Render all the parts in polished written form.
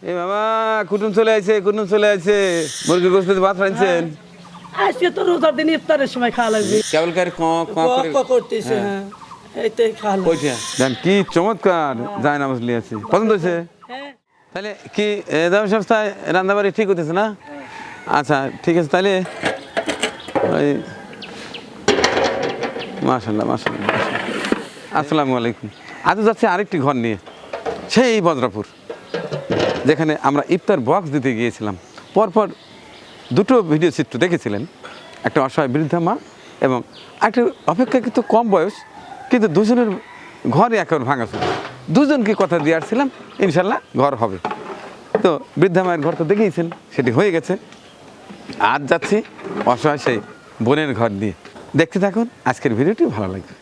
এ বাবা কুটুম চলে আইছে মুরগির গোশত ভাত রাঁধছেন আজকে তো রোজার দিন ইফতারের সময় খাওয়া লাগবে কেবল করে করতেছে হ্যাঁ এইটাই খাওয়া লাগবে দেন কি চমৎকার যায় নামাজ লিয়েছে পছন্দ হয়েছে হ্যাঁ তাহলে কি দাম সপ্তাহে রান্নাবাড়ি ঠিক হতেছে না আচ্ছা ঠিক আছে তাহলে ওই মাশাল্লাহ আসসালামু আলাইকুম আজ যাচ্ছে আরেকটি ঘর নিয়ে সেই বজ্রাপুর যেখানে আমরা ইফতার বক্স দিতে গিয়েছিলাম পরপর দুটো ভিডিও চিত্র দেখেছিলেন একটা অসহায় বৃদ্ধা মা এবং একটা অপেক্ষাকৃত কম বয়স কিন্তু দুজনের ঘরই একেবারে ভাঙাচোরা দুজনকে কথা দিয়ে আসছিলাম ইনশাল্লাহ ঘর হবে তো বৃদ্ধা মায়ের ঘর তো দেখেইছেন সেটি হয়ে গেছে আজ যাচ্ছি অসহায় সেই বোনের ঘর দিয়ে দেখতে থাকুন আজকের ভিডিওটি ভালো লাগবে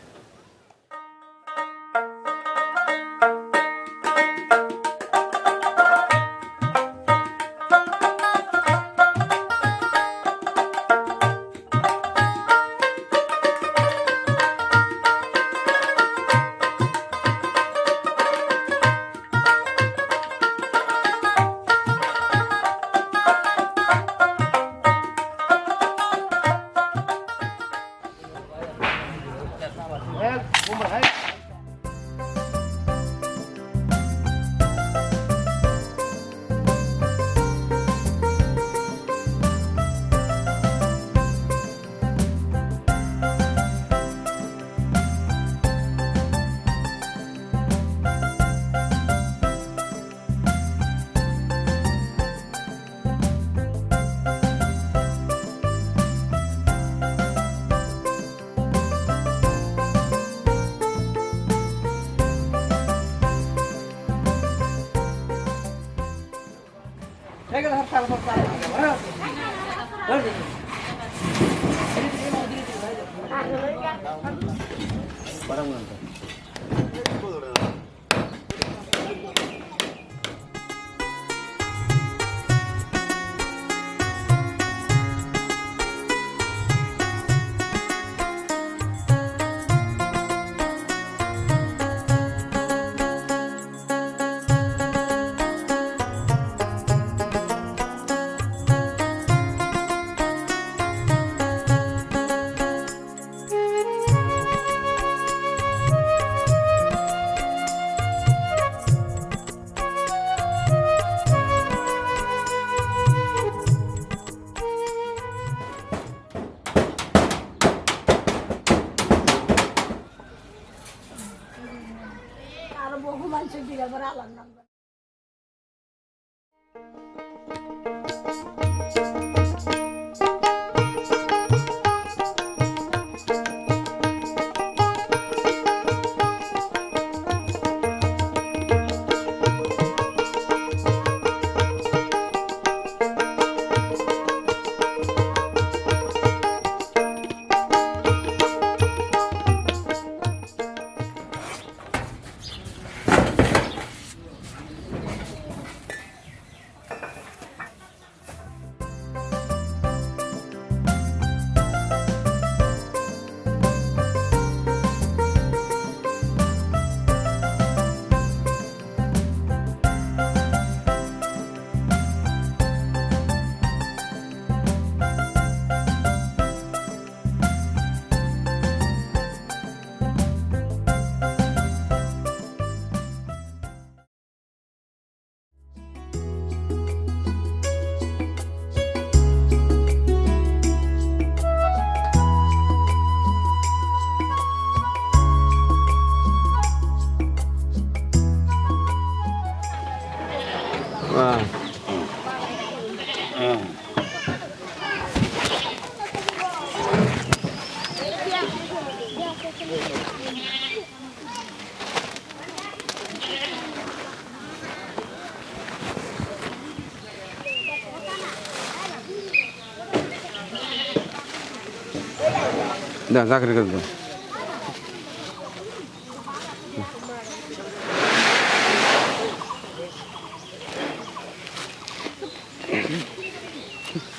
Да, закрой глаза.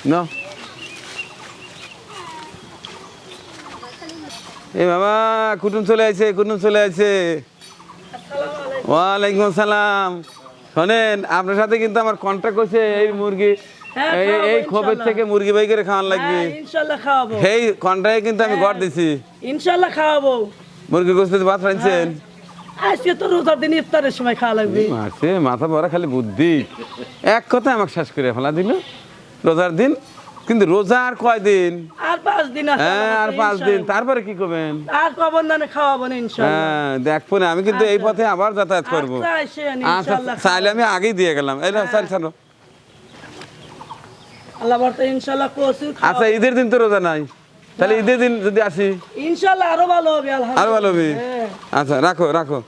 No. এ বাবা কুটুম চলে আইছে ওয়ালাইকুম আসসালাম শোনেন আপনার সাথে কিন্তু আমার কন্ট্রাক্ট করছে এই মুরগি হ্যাঁ, এই খাওয়াবো এই খোপের ইনশাল্লাহ। থেকে মুরগি বাই করে খাওয়ান লাগবে হ্যাঁ, ইনশাল্লাহ খাওয়াবো সেই কন্ট্রাক্টে কিন্তু আমি গড় দিছি ইনশাল্লাহ খাওয়াবো মুরগি গোস্ত দিয়ে ভাত রাঁধছেন আজকে তো রোজার দিন ইফতারের সময় খাওয়া লাগবে আছে মাথা ভরা খালি বুদ্ধি এক কথা আমাকে শেষ করে ফেলা দিল রোজার দিন কিন্তু রোজা আর কয়দিন আর 5 দিন আছে হ্যাঁ আর 5 দিন তারপরে কি করবেন আর কবর দানে খাওয়াবো না ইনশাল্লাহ হ্যাঁ দেখবো না আমি কিন্তু এই পথে আবার যাতায়াত করবো আচ্ছা, আসেন, আচ্ছা ইনশাল্লাহ চাইলে আমি আগেই দিয়ে গেলাম এই না চাল ছাড়ো আল্লাহ বলতে ইনশাল্লাহ প্রচুর খাওয়াবো। আচ্ছা ঈদের দিন তো রোজা নাই তাহলে ঈদের দিন যদি আসি ইনশাল্লাহ আরো ভালো হবে আরো ভালো হবে হ্যাঁ। আচ্ছা রাখো রাখো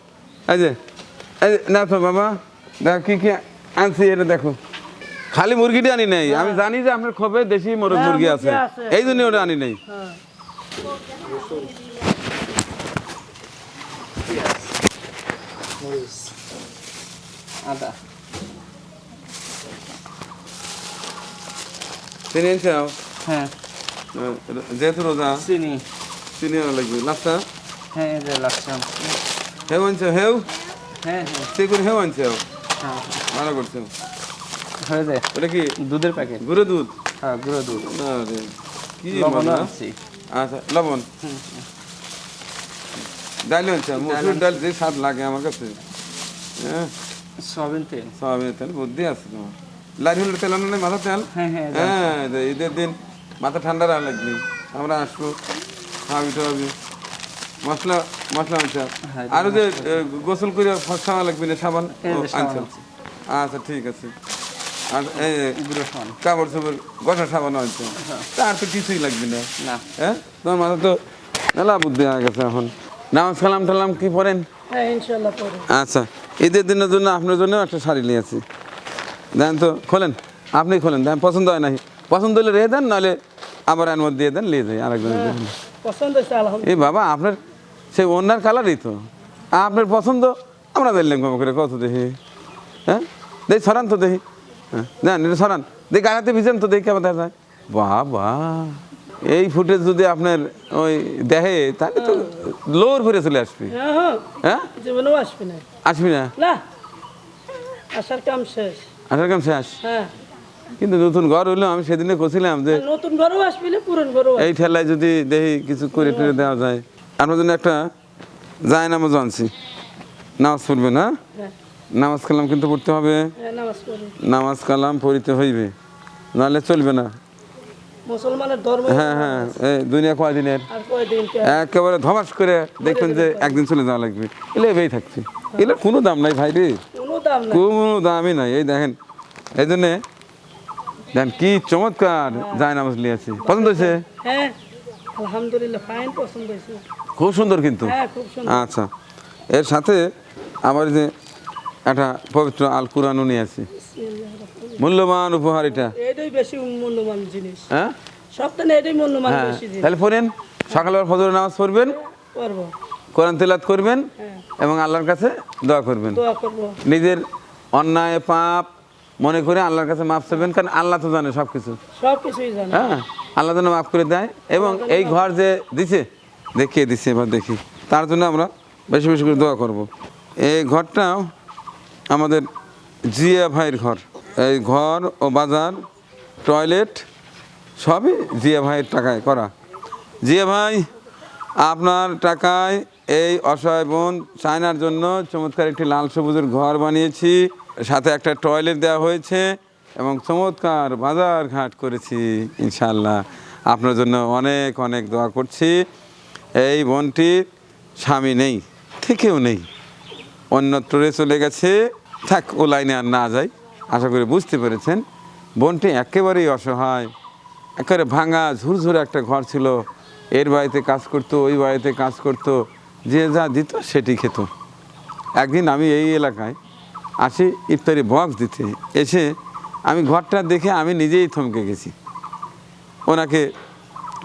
এই যে না তো বাবা দেখো কি কি আনছি এটা দেখো খালি মুরগিটা আনি নাই আমি জানি যে আপনার খোপে দেশি মোরগ হ্যাঁ, মুরগি মুরগি আছে আছে। এই জন্য ওটা আনি নাই হ্যাঁ। আদা চিনি আনছাও হ্যাঁ যেহেতু রোজা চিনি চিনি আনা লাগবে লাস্তা হ্যাঁ এই যে লাচ্ছাম হেউ আনছো হেউ হ্যাঁ হ্যাঁ সে করে হেউ আনছো হ্যাঁ ভালো করছো হয়ে যায় ওটা কি দুধের প্যাকেট গুঁড়ো দুধ হ্যাঁ গুঁড়ো দুধ আরে, কি লবণ মজা। আনছি আচ্ছা লবণ ডাল আনছো মসুর ডাল যে স্বাদ লাগে আমার কাছে হ্যাঁ সয়াবিন তেল সয়াবিনের তেল বুদ্ধি আছে তোমার লাইহুলের তেল আনো নাই মাথা তেল হ্যাঁ হ্যাঁ হ্যাঁ ঈদের দিন মাথা ঠান্ডা রাখা লাগবে আমরা আসবো খাওয়াবি টাবি মশলা মশলা আনছো হ্যাঁ, আরো যে গোসল করে খাওয়া লাগবে না সাবান এই ও, যে সাবান আনছো আনছি। আচ্ছা ঠিক আছে আর এই গুঁড়ো সাবান কাপড় চোপড় গঠা সাবান আনছো তার তো কিছুই লাগবে না না হ্যাঁ তোমার মাথা তো মেলা বুদ্ধি হয়ে গেছে এখন নামাজ কালাম টালাম কি পড়েন হ্যাঁ ইনশাল্লাহ পরে আচ্ছা ঈদের দিনের জন্য আপনার জন্য একটা শাড়ি নিয়েছি দেন তো খোলেন আপনি খোলেন দেন পছন্দ হয় নাই পছন্দ হলে রেখে দেন নাহলে আবার এর দিয়ে দেন নিয়ে যাই আরেকজনের জন্য পছন্দ হয়েছে আলহামদুলিল্লাহ এই বাবা আপনার সেই অন্যার কালারই তো আপনার পছন্দ আমরা দেখলেন কম করে কত দেখি হ্যাঁ দেখি সরান তো দেখি হ্যাঁ দেন এটা সরান দেখি গাড়াতে ভিজেন তো দেখি কেমন দেখা যায় বাবা এই ফুটেজ যদি আপনার ওই দেখে তাহলে তো লোর ফিরে চলে আসবি হ্যাঁ হ্যাঁ হ্যাঁ জীবনেও আসবে না আসবি না না আসার কাম শেষ আসার কাম শেষ হ্যাঁ কিন্তু নতুন ঘর হইলো আমি সেদিনে করছিলাম যে নতুন ঘরও আসবি না পুরন ঘরও এই ঠেলায় যদি দেখি কিছু করে টরে দেওয়া যায় আপনার জন্য একটা যায় নামাজ আনছি নামাজ পড়বে না হ্যাঁ নামাজ কালাম কিন্তু পড়তে হবে হ্যাঁ নামাজ পড়ি নামাজ কালাম পড়িতে হইবে নাহলে চলবে না মুসলমানের ধর্ম হ্যাঁ হ্যাঁ এই দুনিয়া কয়দিনের আর কয়দিন একেবারে ধমাস করে দেখবেন যে একদিন চলে যাওয়া লাগবে এলে এবেই থাকছে এগুলোর কোনো দাম নাই ভাই রে কোনো দাম নাই কোনো দামই নাই এই দেখেন এই জন্যে দেখেন কি চমৎকার যায় নামাজ লিয়েছে পছন্দ হয়েছে হ্যাঁ আলহামদুলিল্লাহ ফাইন পছন্দ হয়েছে খুব সুন্দর কিন্তু হ্যাঁ খুব সুন্দর আচ্ছা এর সাথে আমার যে একটা পবিত্র আল কোরআনও নিয়ে আছি মূল্যবান উপহার এটা এটাই বেশি মূল্যবান জিনিস হ্যাঁ সপ্তাহে এটাই মূল্যবান হ্যাঁ বেশি জিনিস তাহলে পড়েন সকালবেলা ফজরের নামাজ পড়বেন করবো কোরআন তেলাওয়াত করবেন হ্যাঁ এবং আল্লাহর কাছে দোয়া করবেন দোয়া করবো নিজের অন্যায় পাপ মনে করে আল্লাহর কাছে মাফ চাইবেন কারণ আল্লাহ তো জানে সব কিছু সব কিছুই জানে হ্যাঁ আল্লাহ যেন মাফ করে দেয় এবং এই ঘর যে দিছে দেখিয়ে দিছে এবার দেখি তার জন্য আমরা বেশি বেশি করে দোয়া করব। এই ঘরটাও আমাদের জিয়া ভাইয়ের ঘর এই ঘর ও বাজার টয়লেট সবই জিয়া ভাইয়ের টাকায় করা জিয়া ভাই আপনার টাকায় এই অসহায় বোন চায়নার জন্য চমৎকার একটি লাল সবুজের ঘর বানিয়েছি সাথে একটা টয়লেট দেওয়া হয়েছে এবং চমৎকার বাজার ঘাট করেছি ইনশাআল্লাহ আপনার জন্য অনেক অনেক দোয়া করছি এই বোনটির স্বামী নেই থেকেও নেই অন্যত্রে চলে গেছে থাক ও লাইনে আর না যাই আশা করি বুঝতে পেরেছেন বোনটি একেবারেই অসহায় একেবারে ভাঙা ঝুরঝুরে একটা ঘর ছিল এর বাড়িতে কাজ করতো ওই বাড়িতে কাজ করতো যে যা দিত সেটি খেত একদিন আমি এই এলাকায় আসি ইফতারি বক্স দিতে এসে আমি ঘরটা দেখে আমি নিজেই থমকে গেছি ওনাকে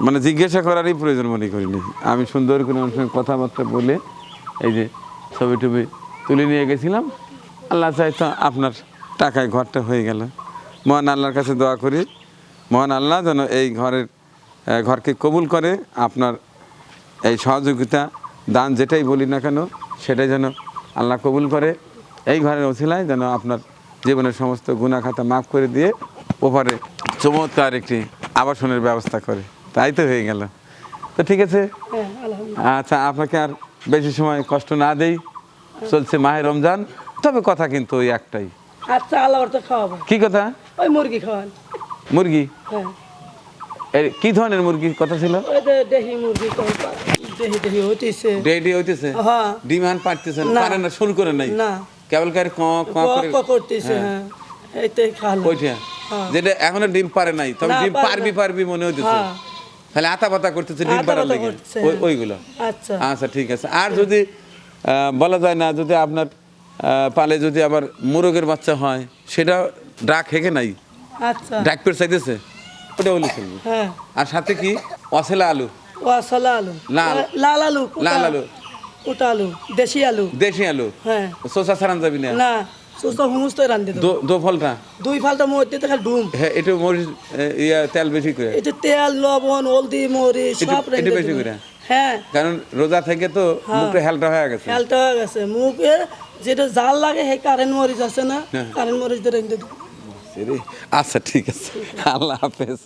মানে জিজ্ঞাসা করারই প্রয়োজন মনে করিনি আমি সুন্দর করে ওনার সঙ্গে কথাবার্তা বলে এই যে ছবি টবি তুলে নিয়ে গেছিলাম আল্লাহ চাইতো আপনার টাকায় ঘরটা হয়ে গেল মহান আল্লাহর কাছে দোয়া করি মহান আল্লাহ যেন এই ঘরকে কবুল করে আপনার এই সহযোগিতা দান যেটাই বলি না কেন সেটাই যেন আল্লাহ কবুল করে এই ঘরের ওসিলায় যেন আপনার জীবনের সমস্ত গুনাহ খাতা মাফ করে দিয়ে ওপারে চমৎকার একটি আবাসনের ব্যবস্থা করে। তাই তো হয়ে গেল। তো ঠিক আছে, হ্যাঁ আলহামদুলিল্লাহ। আচ্ছা আপনাকে আর বেশি সময় কষ্ট না দেই, চলছে মাহে রমজান। তবে কথা কিন্তু ওই একটাই। আচ্ছা আল্লাহ তো খাওয়াবো। কি কথা? ওই মুরগি খাওয়ান। মুরগি? হ্যাঁ কি ধরনের মুরগি কথা ছিল? ওই যে দেহি মুরগি দেহি দেহি হইতেছে। ডেডি হইতেছে, হ্যাঁ ডিমান্ড পারতেছেন, না। পারেন না, শুরু করে নাই না কেবল কার ক ক করে করতেছে। হ্যাঁ। হ্যাঁ এইটাই খাওয়ালাম। কইটা হ্যাঁ। যেটা এখনো ডিম পারে নাই, তবে না, ডিম পারে পারবি না। পারবি মনে হইতেছে, হ্যাঁ। খালি আতা পাতা করতেছে ডিম আতা পারার পাতা লেগে করতেছে, হ্যাঁ। ওইগুলো। আচ্ছা আচ্ছা ঠিক আছে। আর যদি বলা যায় না, যদি আপনার পালে যদি আবার মোরগের বাচ্চা হয়, সেটা ডাক হেগে নাই, আচ্ছা ডাক পেট চাইতেছে, ওটা হলে চলবে। হ্যাঁ। আর সাথে কি অসেলা আলু, ও আসলা আলু, লাল। লাল আলু, লাল আলু, ওটা আলু, দেশি আলু। দেশি আলু, হ্যাঁ শসা ছাড়ান যাবি না, না সুস্থ হুমুস তো রান্ধে দেবো। দো ফলটা, দুই ফালটা মরিচ দিতে খালি ডুম। হ্যাঁ একটু মরিচ ইয়া তেল বেশি করে, এই যে তেল লবণ হলদি মরিচ সব একটু রেখে বেশি দেবো। করে। হ্যাঁ কারণ রোজা থেকে তো মুখটা হেলটা হয়ে গেছে। খেলতে হয়ে গেছে মুখে যেটা জাল লাগে সেই কারেন্ট মরিচ আছে না, হ্যাঁ। কারেন্ট মরিচ দিয়ে রেখে দেবো। আচ্ছা ঠিক আছে, আল্লাহ হাফেজ।